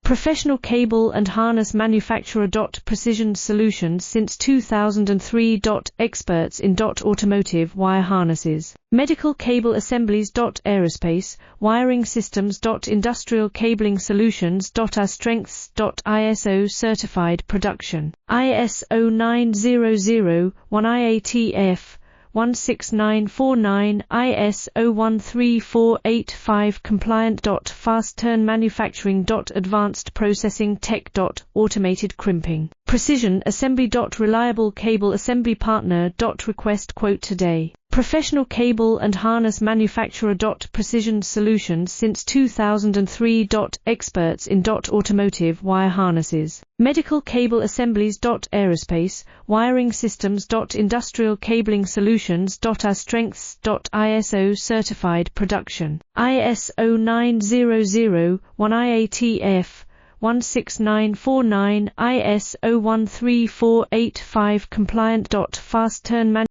Professional cable and harness manufacturer. Precision solutions since 2003. Experts in automotive wire harnesses. Medical cable assemblies. Aerospace wiring systems. Industrial cabling solutions. Our strengths. ISO certified production. ISO 9001 IATF 16949 ISO 13485 compliant. Fast turn manufacturing. Advanced processing tech. Automated crimping. Precision assembly. Reliable cable assembly partner. Request quote today. Professional cable and harness manufacturer. Precision solutions since 2003. Experts in automotive wire harnesses. Medical cable assemblies. Aerospace wiring systems. Industrial cabling solutions. Our strengths. ISO certified production. ISO 9001 IATF 16949 ISO 13485 compliant. Fast turn